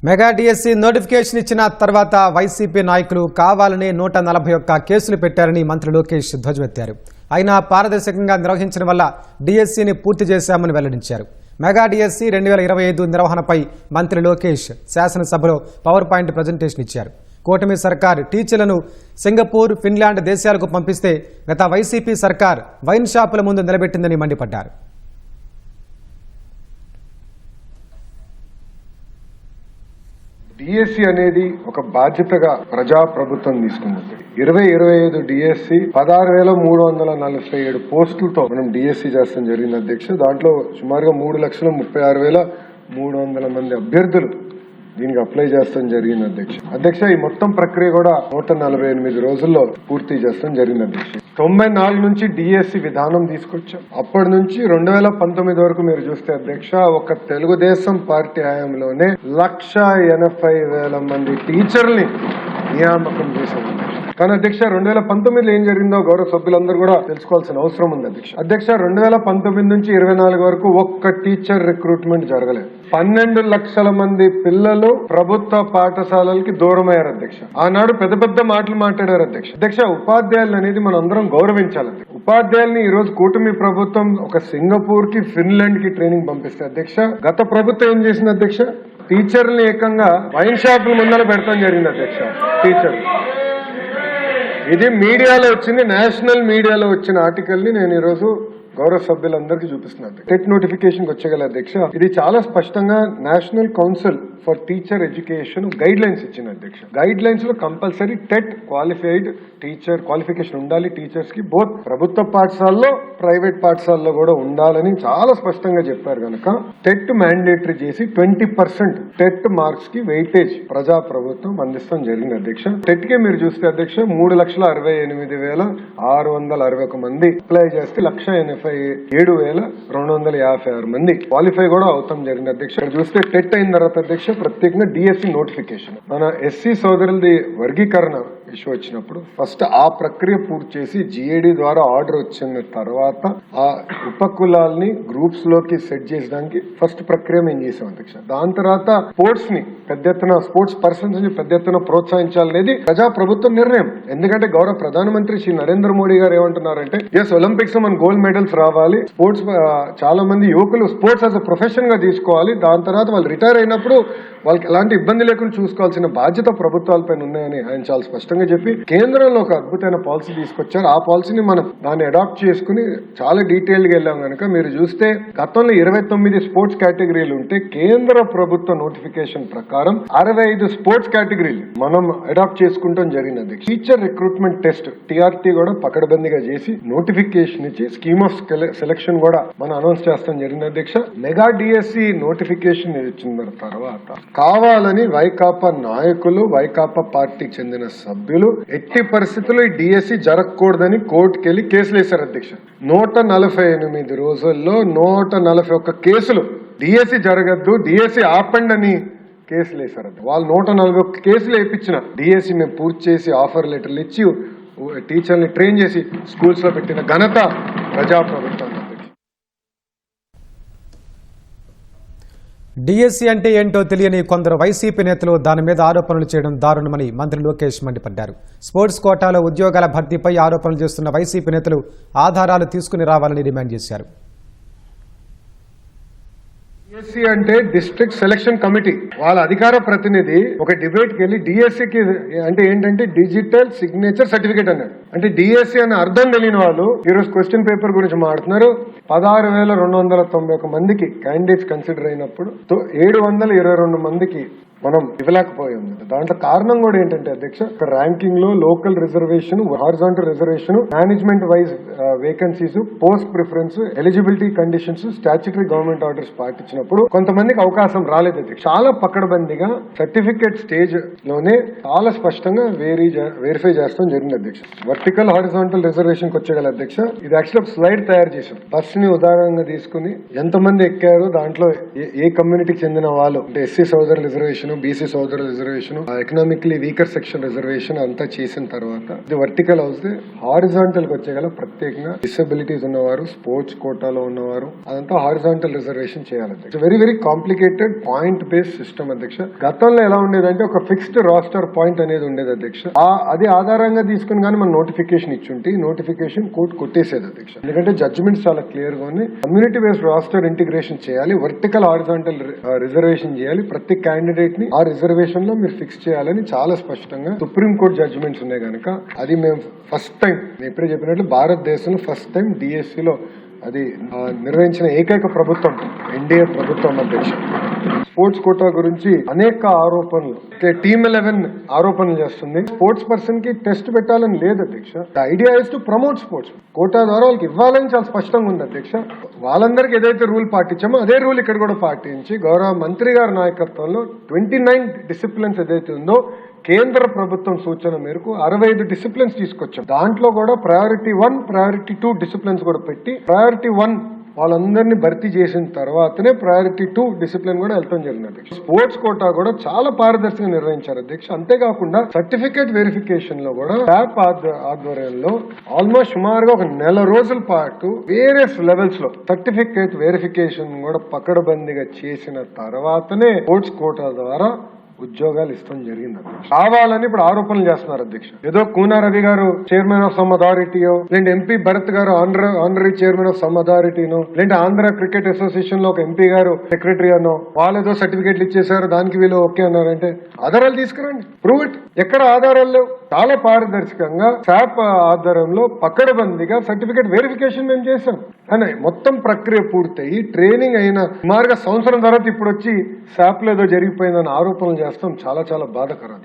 Mega DSC notification ఇచ్చిన తర్వాత YCP నాయకులు కావాలనే 141 కేసులు పెట్టారని మంత్రి లోకేష్ ధ్వజమెత్తారు. అయినా పారదర్శకంగా నిర్వహించడం వల్ల డిఎస్సిని పూర్తి చేశామని వెల్లడించారు. మెగా డిఎస్సి 2025 నిర్వహణపై మంత్రి లోకేష్ శాసనసభలో పవర్ పాయింట్ ప్రజెంటేషన్ ఇచ్చారు. కూటమి సర్కార్ టీచర్లను సింగపూర్, ఫిన్లాండ్ దేశాలకు పంపిస్తే గత వైసీపీ సర్కార్ వైన్ షాపుల ముందు నిలబెట్టిందని మండిపడ్డారు. డిఎస్సి అనేది ఒక బాధ్యతగా ప్రజా ప్రభుత్వం తీసుకుంది. 2025 డిఎస్సి 16,347 పోస్టులతో మనం డిఎస్సి చేస్తాం జరిగింది అధ్యక్ష. దాంట్లో సుమారుగా 3,36,300 మంది అభ్యర్థులు దీనికి అప్లై చేస్తాం జరిగింది అధ్యక్ష. ఈ మొత్తం ప్రక్రియ కూడా 148 రోజుల్లో పూర్తి చేస్తాం జరిగింది అధ్యక్ష. 94 నుంచి డిఎస్సి విధానం తీసుకొచ్చాం. అప్పటి నుంచి 2019 వరకు మీరు చూస్తే అధ్యక్ష, ఒక తెలుగుదేశం పార్టీ హయాంలోనే 180,000 మంది టీచర్ని నియామకం చేశాం. కానీ అధ్యక్ష 2019లో ఏం జరిగిందో గౌరవ సభ్యులందరూ కూడా తెలుసుకోవాల్సిన అవసరం ఉంది అధ్యక్ష. 2019 నుంచి 24 వరకు ఒక్క టీచర్ రిక్రూట్మెంట్ జరగలేదు. 12 లక్షల మంది పిల్లలు ప్రభుత్వ పాఠశాలలకి దూరం అయ్యారు అధ్యక్ష. ఆనాడు పెద్ద పెద్ద మాటలు మాట్లాడారు అధ్యక్ష. ఉపాధ్యాయులు అనేది మనం అందరం గౌరవించాలి. ఉపాధ్యాయుల్ని ఈ రోజు కూటమి ప్రభుత్వం ఒక సింగపూర్ కి, ఫిన్లాండ్ కి ట్రైనింగ్ పంపిస్తే అధ్యక్ష, గత ప్రభుత్వం ఏం చేసింది అధ్యక్ష, టీచర్ని ఏకంగా వైన్ షాపుల ముందర పెడతాం జరిగింది అధ్యక్ష. టీచర్ ఇది మీడియాలో వచ్చింది, నేషనల్ మీడియాలో వచ్చిన ఆర్టికల్ ని నేను ఈరోజు గౌరవ సభ్యులందరికీ చూపిస్తున్నాను. టెట్ నోటిఫికేషన్ వచ్చేగల అధ్యక్ష, ఇది చాలా స్పష్టంగా national council for teacher education guide lines ఇచ్చింది అధ్యక్ష. గైడ్ లైన్స్ లో compulsory TET qualified teacher qualification ఉండాలి టీచర్స్ కి, బోత్ ప్రభుత్వ పాఠశాలలో ప్రైవేట్ పాఠశాలలో కూడా ఉండాలని చాలా స్పష్టంగా చెప్పారు. కనుక టెట్ మ్యాండేటరీ చేసి 20% టెట్ మార్క్స్ కి వెయిటేజ్ ప్రజా ప్రభుత్వం అందిస్తాం జరిగింది అధ్యక్ష. టెట్ కి మీరు చూస్తే అధ్యక్ష 3,68,661 మంది అప్లై చేస్తే 1,87,256 మంది క్వాలిఫై కూడా అవుతాం జరిగింది అధ్యక్ష. చూస్తే టెట్ అయిన తర్వాత అధ్యక్ష ప్రత్యేకంగా డిఎస్సి నోటిఫికేషన్, మన ఎస్సీ సోదరులది వర్గీకరణ ఇష్యూ వచ్చినప్పుడు ఫస్ట్ ఆ ప్రక్రియ పూర్తి చేసి జిఏడి ద్వారా ఆర్డర్ వచ్చిన తర్వాత ఆ ఉపకులాల్ని గ్రూప్స్ లోకి సెట్ చేసడానికి ఫస్ట్ ప్రక్రియ మేము చేసాం అధ్యక్ష. దాని తర్వాత స్పోర్ట్స్ ని పెద్ద ఎత్తున, స్పోర్ట్స్ పర్సన్స్ ని పెద్ద ఎత్తున ప్రోత్సహించాలనేది ప్రజా ప్రభుత్వం నిర్ణయం. ఎందుకంటే గౌరవ ప్రధానమంత్రి శ్రీ నరేంద్ర మోడీ గారు ఏమంటున్నారంటే, ఎస్ ఒలింపిక్స్ లో మన గోల్డ్ మెడల్స్ రావాలి, స్పోర్ట్స్ చాలా మంది యువకులు స్పోర్ట్స్ యాజ్ అ ప్రొఫెషన్ గా తీసుకోవాలి, దాని తర్వాత వాళ్ళు రిటైర్ అయినప్పుడు వాళ్ళకి ఎలాంటి ఇబ్బంది లేకుండా చూసుకోవాల్సిన బాధ్యత ప్రభుత్వాలపైన ఉన్నాయని ఆయన చాలా స్పష్టంగా చెప్పి కేంద్రంలో ఒక అద్భుతమైన పాలసీ తీసుకొచ్చారు. ఆ పాలసీని మనం దాన్ని అడాప్ట్ చేసుకుని చాలా డీటెయిల్ గా వెళ్ళాం. కనుక మీరు చూస్తే గతంలో 29 స్పోర్ట్స్ కేటగిరీలు ఉంటే కేంద్ర ప్రభుత్వ నోటిఫికేషన్ ప్రకారం 65 స్పోర్ట్స్ కేటగిరీలు మనం అడాప్ట్ చేసుకుంటాం జరిగినది. టీచర్ రిక్రూట్మెంట్ టెస్ట్ TRT కూడా పకడ్బందీగా చేసి నోటిఫికేషన్ ఇచ్చి స్కీమ్ ఆఫ్ సెలక్షన్ కూడా మనం అనౌన్స్ చేస్తాం జరిగింది అధ్యక్ష. మెగా డిఎస్సి నోటిఫికేషన్ ఇచ్చిన తర్వాత కావాలని వైకాపా నాయకులు, వైకాపా పార్టీకి చెందిన సభ్యులు ఎట్టి పరిస్థితుల్లో ఈ డిఎస్సి జరగకూడదని కోర్టుకెళ్లి కేసులు వేశారు అధ్యక్ష. 148 రోజుల్లో 141 కేసులు డిఎస్సి జరగద్దు, డిఎస్సి ఆపండి అని కేసులు వేశారు. వాళ్ళు 141 కేసులు వేయించిన డిఎస్సి మేము పూర్తి చేసి ఆఫర్ లెటర్లు ఇచ్చి టీచర్ని ట్రైన్ చేసి స్కూల్స్ లో పెట్టిన ఘనత ప్రజాప్రభుత్వం. డిఎస్సి అంటే ఏంటో తెలియని కొందరు వైసీపీ నేతలు దాని మీద ఆరోపణలు చేయడం దారుణమని మంత్రి లోకేష్ మండిపడ్డారు. స్పోర్ట్స్ కోటాలో ఉద్యోగాల భర్తీపై ఆరోపణలు చేస్తున్న వైసీపీ నేతలు ఆధారాలు తీసుకుని రావాలని డిమాండ్ చేశారు. డిఎస్సి అంటే డిస్ట్రిక్ట్ సెలక్షన్ కమిటీ, వాళ్ళ అధికార ప్రతినిధి ఒక డిబేట్ కి వెళ్ళి డిఎస్సికి అంటే ఏంటంటే డిజిటల్ సిగ్నేచర్ సర్టిఫికేట్ అన్నాడు. అంటే డిఎస్సి అనే అర్థం తెలియని వాళ్ళు ఈరోజు క్వశ్చన్ పేపర్ గురించి మాట్లాడుతున్నారు. 16,291 మందికి క్యాండిడేట్స్ కన్సిడర్ అయినప్పుడు 722 మందికి మనం ఇవ్వలేకపోయి ఉంది. దాంట్లో కారణం కూడా ఏంటంటే అధ్యక్ష, ర్యాంకింగ్ లో local reservation, horizontal reservation, management wise vacancies, post preference, eligibility conditions, statutory government orders పాటించినప్పుడు కొంతమందికి అవకాశం రాలేదు అధ్యక్ష. చాలా పకడ్బందీగా సర్టిఫికేట్ స్టేజ్ లోనే చాలా స్పష్టంగా వెరిఫై చేస్తాం జరిగింది అధ్యక్ష. వర్టికల్ హారిజాంటల్ రిజర్వేషన్ కి వచ్చేగల అధ్యక్ష, ఇది యాక్చువల్ స్లైడ్ తయారు చేశాం. బస్ ని ఉదాహరణగా తీసుకుని ఎంతమంది ఎక్కారు, దాంట్లో ఏ కమ్యూనిటీకి చెందిన వాళ్ళు అంటే ఎస్సీ సోదరుల రిజర్వేషన్, బీసీ సోదరుల reservation, economically weaker section reservation అంతా చేసిన తర్వాత ఇది వర్టికల్ అవుతే హారిజాంటల్ కి వచ్చేగల ప్రత్యేకంగా డిసెబిలిటీస్ ఉన్నవారు, స్పోర్ట్స్ కోటాలో ఉన్నవారు, అదంతా హారిజాంటల్ రిజర్వేషన్ చేయాలి. Very very complicated point based system అధ్యక్ష. గతంలో ఎలా ఉండేదంటే ఒక ఫిక్స్డ్ రాస్టర్ పాయింట్ అనేది ఉండేది అధ్యక్ష. అది ఆధారంగా తీసుకుని కానీ మనం నోటిఫికేషన్ ఇచ్చుంటే నోటిఫికేషన్ కోర్టు కొట్టేసేది అధ్యక్ష. ఎందుకంటే జడ్జిమెంట్స్ చాలా క్లియర్ గా ఉన్నాయి. కమ్యూనిటీ బేస్డ్ రాస్టర్ ఇంటిగ్రేషన్ చేయాలి, వర్టికల్ హారిజాంటల్ రిజర్వేషన్ చేయాలి, ప్రతి క్యాండిడేట్ ని ఆ రిజర్వేషన్ లో మీరు ఫిక్స్ చేయాలని చాలా స్పష్టంగా సుప్రీం కోర్టు జడ్జిమెంట్స్ ఉన్నాయి కనుక అది మేము ఫస్ట్ టైం, నేను ఇప్పుడే చెప్పినట్లు భారతదేశంలో ఫస్ట్ టైం డిఎస్సిలో అది నిర్వహించిన ఏకైక ప్రభుత్వం ఎన్డీఏ ప్రభుత్వం అధ్యక్ష. స్పోర్ట్స్ కోటా గురించి అనేక ఆరోపణలు, టీమ్ 11 ఆరోపణలు చేస్తుంది. స్పోర్ట్స్ పర్సన్ కి టెస్ట్ పెట్టాలని లేదు అధ్యక్ష. Idea is to promote sports. Quota ద్వారా వాళ్ళకి ఇవ్వాలని చాలా స్పష్టంగా ఉంది అధ్యక్ష. వాళ్ళందరికీ ఏదైతే రూల్ పాటించామో అదే రూల్ ఇక్కడ కూడా పాటించి గౌరవ మంత్రి గారి నాయకత్వంలో 29 డిసిప్లిన్స్ ఏదైతే ఉందో కేంద్ర ప్రభుత్వం సూచన మేరకు 65 డిసిప్లిన్స్ తీసుకొచ్చాం. దాంట్లో కూడా ప్రయారిటీ 1, ప్రయారిటీ 2 డిసిప్లిన్స్ కూడా పెట్టి ప్రయారిటీ 1 వాళ్ళందరినీ భర్తీ చేసిన తర్వాతనే ప్రయారిటీ 2 డిసిప్లిన్ కూడా వెళ్తాం జరిగింది అధ్యక్ష. స్పోర్ట్స్ కోటా కూడా చాలా పారదర్శకంగా నిర్వహించారు అధ్యక్ష. అంతేకాకుండా సర్టిఫికేట్ వెరిఫికేషన్ లో కూడా ట్యాప్ ఆధ్వర్యంలో ఆల్మోస్ట్ సుమారుగా ఒక నెల రోజుల పాటు వేరియస్ లెవెల్స్ లో సర్టిఫికేట్ వెరిఫికేషన్ కూడా పకడ్బందీగా చేసిన తర్వాతనే స్పోర్ట్స్ కోటా ద్వారా ఉద్యోగాలు ఇస్తాం జరిగింది అధ్యక్ష. కావాలని ఇప్పుడు ఆరోపణలు చేస్తున్నారు అధ్యక్ష. ఏదో కూనా రవి గారు చైర్మన్ ఆఫ్ సమ్ అథారిటీయో, లేదంటే ఎంపీ భరత్ గారు ఆనరీ చైర్మన్ ఆఫ్ సమ్ అథారిటీనో, లేదంటే ఆంధ్ర క్రికెట్ అసోసియేషన్ లో ఒక ఎంపీ గారు సెక్రటరీ అనో, వాళ్ళు ఏదో సర్టిఫికేట్లు ఇచ్చేసారు దానికి వీళ్ళు ఓకే అన్నారంటే ఆధారాలు తీసుకురండి, ప్రూవ్ ఇట్. ఎక్కడ ఆధారాలు లేవు. చాలా పారదర్శకంగా శాప్ ఆధారంలో పకడ్బందీగా సర్టిఫికేట్ వెరిఫికేషన్ మేము చేశాం. కానీ మొత్తం ప్రక్రియ పూర్తయి ట్రైనింగ్ అయిన సుమారుగా సంవత్సరం తర్వాత ఇప్పుడు వచ్చి శాప్ లో ఏదో జరిగిపోయిందని ఆరోపణలు చేస్తాం చాలా చాలా బాధాకరం.